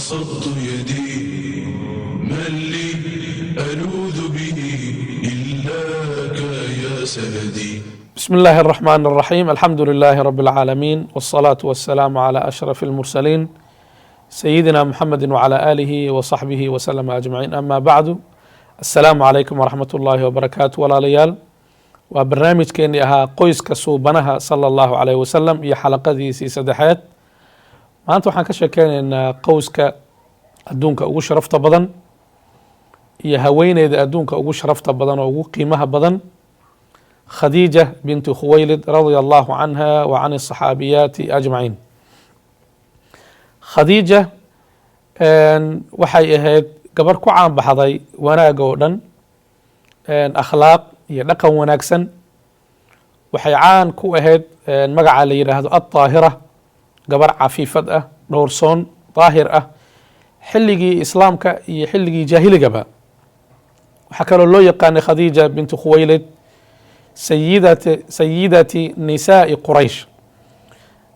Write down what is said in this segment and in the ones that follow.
بسطت يدي من لي ألوذ به إلاك يا سندي. بسم الله الرحمن الرحيم. الحمد لله رب العالمين، والصلاة والسلام على أشرف المرسلين سيدنا محمد وعلى آله وصحبه وسلم أجمعين. أما بعد، السلام عليكم ورحمة الله وبركاته. walaalyaal, waa barnaamijkeenii ahaa qoyska suubanaha sala allahu calayh wasalam iyo xalaqadiisii saddexeed. maanta waxaan ka sheekeynaynaa qowska adduunka ugu sharafta badan iyo haweeneyda adduunka ugu sharafta badan oo ugu qiimaha badan, khadiija binti khuwaylid radia allahu canha wa can asaxaabiyaati ajmaciin. khadiija waxay ahayd gabar ku caanbaxday wanaag oo dhan, akhlaaq iyo dhaqan wanaagsan. waxay caan ku ahayd magaca la yidhaahdo alطaahira, gabar cafiifad ah, dhowrsoon, daahir ah, xilligii islaamka iyo xilligii jaahiligaba. waxaa kaloo loo yaqaanay khadiija binti khuwaylid sayidati nisaa'i quraysh,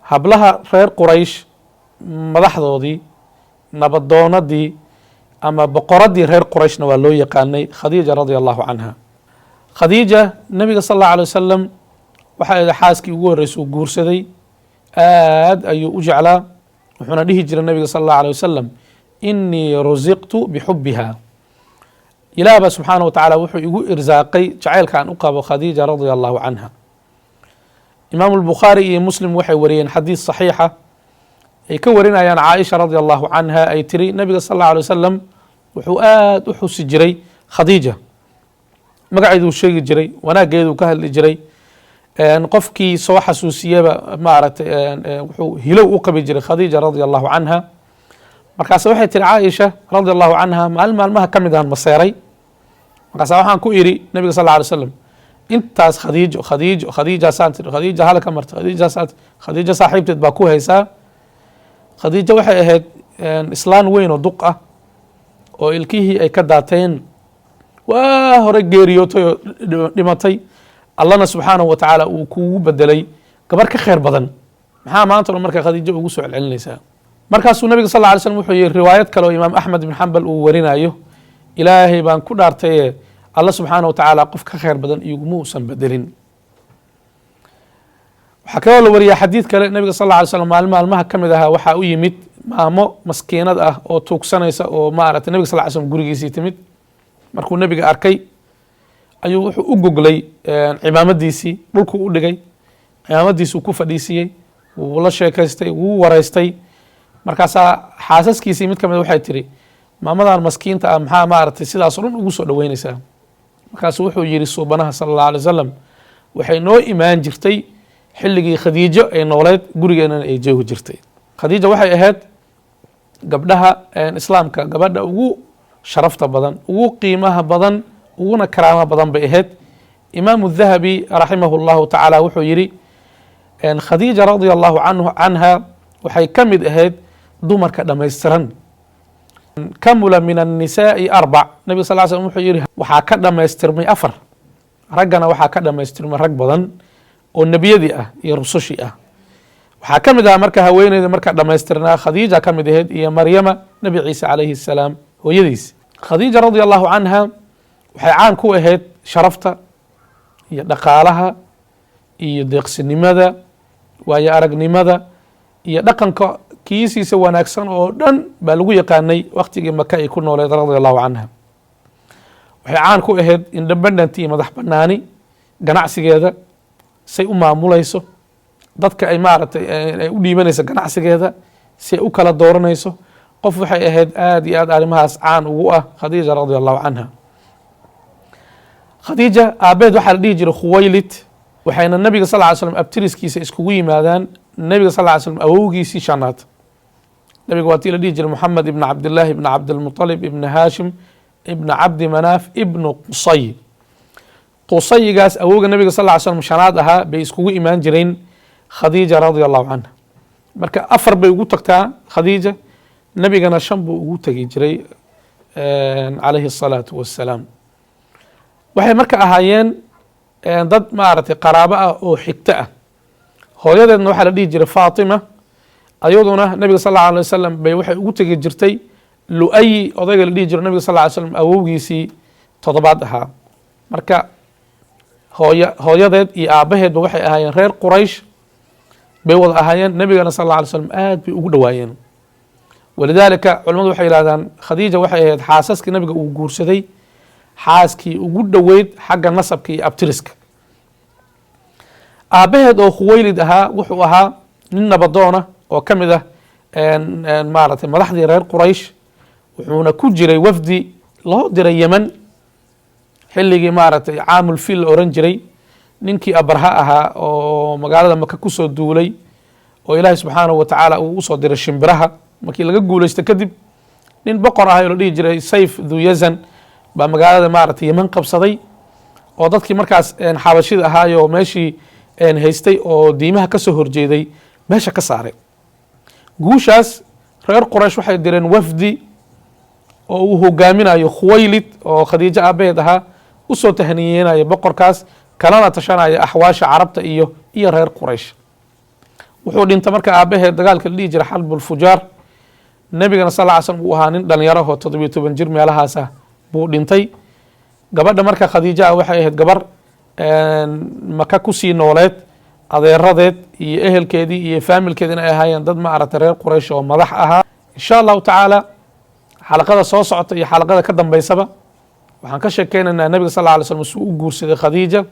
hablaha reer quraysh madaxdoodii, nabadoonadii ama boqoradii reer qurayshna waa loo yaqaanay khadiija radia allahu canha. khadiija nabiga sal allahu alay wasalam waxay ahayd xaaskii ugu horreysay uu guursaday. aad ayuu u jeclaa, wuxuuna dhihi jiray nabiga sal allahu alay wasalam, inii rusiqtu bixubbiha. ilaah baa subxaana wa tacaala wuxuu igu irsaaqay jacaylkaan u qabo khadiija radia allahu canha. imaamu lbukhaari iyo muslim waxay wariyeen xadiis saxiixa ay ka warinayaan caaisha radia allahu canha, ay tiri nabiga sal allahu alay wasalam wuxuu aad u xusi jiray khadiija, magaceeduu sheegi jiray, wanaageeduu ka hadli jiray. qofkii soo xasuusiyaba maaragtay wuxuu hilow u qabi jiray khadiija radia allahu canha. markaase waxay tiri caaisha radia allahu canha, maalin maalmaha ka mid aan maseeray. markaase waxaan ku idhi nabiga sal alla alay slam, intaas khadiijaasaan tiri, khadiija halka martay, khadiija saaxiibteed baa ku haysaa. khadiija waxay ahayd islaan weyn oo duq ah oo ilkihii ay ka daateen, waa hore geeriyootay oo dhimatay. allana subxaanahu wa tacaala uu kugu bedelay gabar ka kheyr badan. maxaa maanta marka khadiijo ugu soo celcelinaysaa? markaasuu nabiga sal lla alay slam wuxuu yihi riwaayad kale oo imaam axmed bin xambal uu warinayo, ilaahay baan ku dhaartaye alla subxaanahu wa tacaala qof ka kheyr badan iguma uusan bedelin. waxaa kaloo la wariyaa xadiid kale, nabiga sal lla alay slam maalmaha ka mid ahaa waxaa u yimid maamo maskiinad ah oo tuugsanaysa oo maaragtay nabiga sal ly slam gurigiisii timid. markuu nabiga arkay ayuu wuxuu u goglay cimaamadiisii, dhulkuu u dhigay, cimaamadiisuu ku fadhiisiyey, wuu la sheekaystay, wuu wareystay. markaasaa xaasaskiisii mid ka mid waxay tiri, maamadan maskiinta ah maxaa maaragtay sidaas o dhan ugu soo dhaweynaysaa? markaasuu wuxuu yihi suubanaha sala allahu alay wasalam, waxay noo imaan jirtay xilligii khadiijo ay nooleed, gurigeenana ay joogi jirtay. khadiija waxay ahayd gabdhaha islaamka gabadha ugu sharafta badan, ugu qiimaha badan, uguna karaamo badan bay ahayd. imaamu dahabi raximahu llahu tacaala wuxuu yihi, khadiija radia allahu canha waxay ka mid ahayd dumarka dhamaystiran. kamula min annisaai arbac, nabig sal slam wuxuu yihi waxaa ka dhamaystirmay afar, raggana waxaa ka dhamaystirmay rag badan oo nebiyadii ah iyo rusushii ah. waxaa ka mid aha marka haweeneyda marka dhamaystirnaa khadiija ka mid ahayd, iyo maryama nebi ciise calayhi salaam hooyadiis. khadiija radia allahu canha waxay caan ku ahayd sharafta iyo dhaqaalaha iyo deeqsinimada, waayo aragnimada iyo dhaqanka kiisiisa wanaagsan oo dhan baa lagu yaqaanay waqtigii maka ay ku nooleed radia allahu canha. waxay caan ku ahayd independent iyo madax banaani, ganacsigeeda say u maamulayso, dadka ay maaragtay ay u dhiibanayso ganacsigeeda, si ay u kala dooranayso. qof waxay ahayd aad iyo aad arrimahaas caan ugu ah khadiija radia allahu canha. khadiija aabeed waxaa la dhihi jiray khuwaylid, waxayna nabiga sal ly slam abtiriskiisa iskugu yimaadaan. nabiga sal ly slam awowgiisii shanaad, nabiga waa tii la dhihi jiray moxamed ibn cabdillahi ibn cabdilmuطalib ibn haashim ibn cabdi manaaf ibnu qusay. qusayigaas awowga nabiga sal ly slam shanaad ahaa bay iskugu imaan jireen khadiija radia allahu canha. marka afar bay ugu tagtaa khadiija, nabigana shan buu ugu tegi jiray calayhi الsalaatu wassalaam. waxay marka ahaayeen dad maaragtay qaraabo ah oo xigto ah. hooyadeedna waxaa la dhihi jiray faatima, ayaduna nabiga sal alla alay wasalam bay waxay ugu tegi jirtay Lu'ay odayga la dhihi jiro nabiga sal alla alay wasalam awowgiisii toddobaad ahaa. marka hooyadeed iyo aabaheedba waxay ahaayeen reer Quraysh bay wada ahaayeen, nabigana sal alla alay wasalam aad bay ugu dhawaayeen. walidaalika culimadu waxay yidhahdaan Khadiija waxay ahayd xaasaskii nabiga uu guursaday xaaskii ugu dhoweyd xagga nasabka iyo abtiriska. aabaheed oo Khuwaylid ahaa wuxuu ahaa nin nabadoona oo ka mid ah maaragtay madaxdii reer Quraysh, wuxuuna ku jiray wafdi loo diray Yemen xilligii maaragtay caamul fiil la oran jiray, ninkii Abraha ahaa oo magaalada Maka kusoo duulay oo Ilaahay subxaanahu wa tacaala uu usoo diray shimbiraha. markii laga guulaysta kadib nin boqor ah oo la dhihi jiray Sayf dhu Yazan baa magaalada maaragtay Yemen qabsaday, oo dadkii markaas xabashida ahaayo meeshii haystay oo diimaha ka soo horjeeday meesha ka saaray. guushaas reer Quraysh waxay direen wafdi oo uu hogaaminayo Khuwaylid oo Khadiijo aabaheed ahaa, usoo tahniyeenaya boqorkaas, kalana tashanaya axwaasha carabta iyo reer Quraysh. wuxuu dhintay marka aabaheed dagaalka la dhihi jiray Xarbul Fujaar. nabigana sal alla alay slam uu ahaa nin dhalinyaro oo 17 jir meelahaas ah buu dhintay. gabadha marka Khadiija ah waxay ahayd gabar Maka kusii nooleed, adeeradeed iyo ehelkeedii iyo faamilkeedii inay ahaayeen dad maaragtay reer Quraysh oo madax ahaa. insha allahu tacaala xalaqada soo socota iyo xalaqada ka dambeysaba waxaan ka sheekeynaynaa nabiga sal alla alay slam suu u guursaday Khadiija,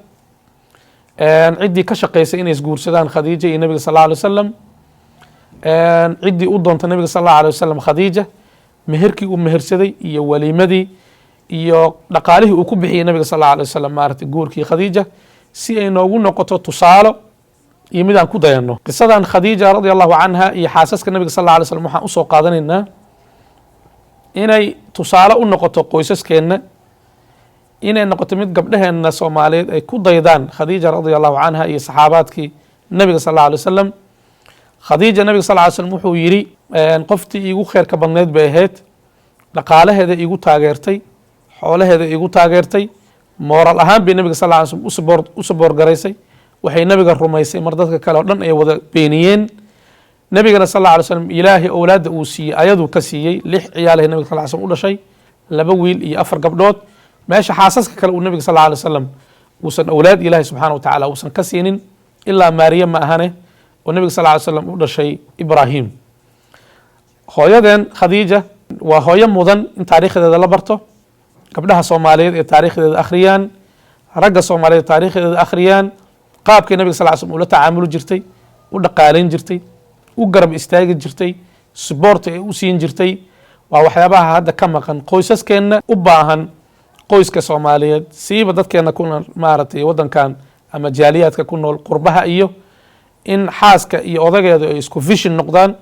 ciddii ka shaqeysay inay isguursadaan Khadiija iyo nabiga sal alla alay wasalam, ciddii u doonta nabiga sal alla alay wasalam Khadiija, meherkii uu mehersaday iyo waliimadii iyo dhaqaalihii uu ku bixiyay nabiga sal alla alay wasalam maaragtay guurkii Khadiija, si ay noogu noqoto tusaalo iyo mid aan ku dayanno. qisadan Khadiija radi allahu canha iyo xaasaska nabiga sal alla alay wasalam waxaan usoo qaadanaynaa inay tusaale u noqoto qoysaskeenna, inay noqoto mid gabdhaheenna Soomaaliyeed ay ku daydaan Khadiija radi allahu canha iyo saxaabaadkii nabiga sal alla alay wasalam. Khadiija nabiga sal alla alay wasalam wuxuu yidhi qoftii iigu kheyrka badneyd bay ahayd, dhaqaalaheeda iigu taageertay, xoolaheeda iigu taageertay, mooral ahaan bay nabiga sal alla alay wasalam u saboorgaraysay. waxay nabiga rumaysay mar dadka kale oo dhan ay wada beeniyeen. nabigana sal alla alay wasalam ilaahay owlaadda uu siiyey ayaduu ka siiyey 6 ciyaalahay nabiga sal alla alay wasalam u dhashay, 2 wiil iyo 4 gabdhood. meesha xaasaska kale uu nabiga sal alla alay wasalam uusan owlaad ilaahay subxaana wa tacaala uusan ka siinin ilaa Maariya ma ahane oo nabiga sal alla alay wasalam u dhashay Ibraahim. hooyadeen Khadiija waa hooyo mudan in taariikhdeeda la barto, gabdhaha Soomaaliyeed ee taariikhdeeda akhriyaan, ragga Soomaaliyeed taariikhdeeda akhriyaan, qaabkii nabiga sal alla alay wasalam ula tacaamuli jirtay, u dhaqaalayn jirtay, u garab istaagi jirtay, suboorta ay u siin jirtay. waa waxyaabaha hadda ka maqan qoysaskeenna, u baahan qoyska Soomaaliyeed siiba dadkeena ku nool maaragtay wadankan ama jaaliyaadka ku nool qurbaha, iyo in xaaska iyo odageedu ay isku vision noqdaan,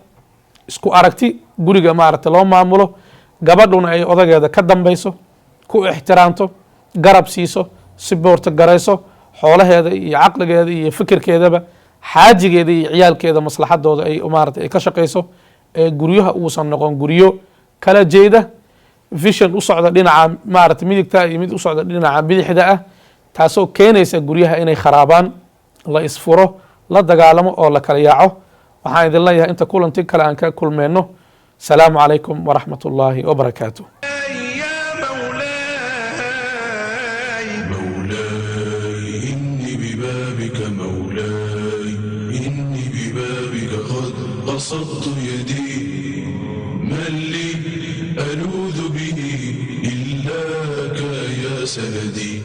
isku aragti guriga maaragtay loo maamulo, gabadhuna ay odageeda ka dambeyso, ku ixtiraamto, garab siiso, suboorta garayso, xoolaheeda iyo caqligeeda iyo fikirkeedaba, xaajigeeda iyo ciyaalkeeda maslaxadooda ay maaragtay ay ka shaqeyso, ee guryaha uusan noqon guryo kala jeeda, vision u socda dhinaca maaragtay midigta iyo mid u socda dhinaca bidixda ah, taasoo keenaysa guryaha inay kharaabaan, la isfuro, la dagaalamo oo la kala yaaco. waxaan idin leeyahay inta kulanti kale aan ka kulmeyno. salaamu calaykum waraxmat ullaahi wabarakaatuh. بسطت يدي من لي ألوذ به إلاك يا سندي.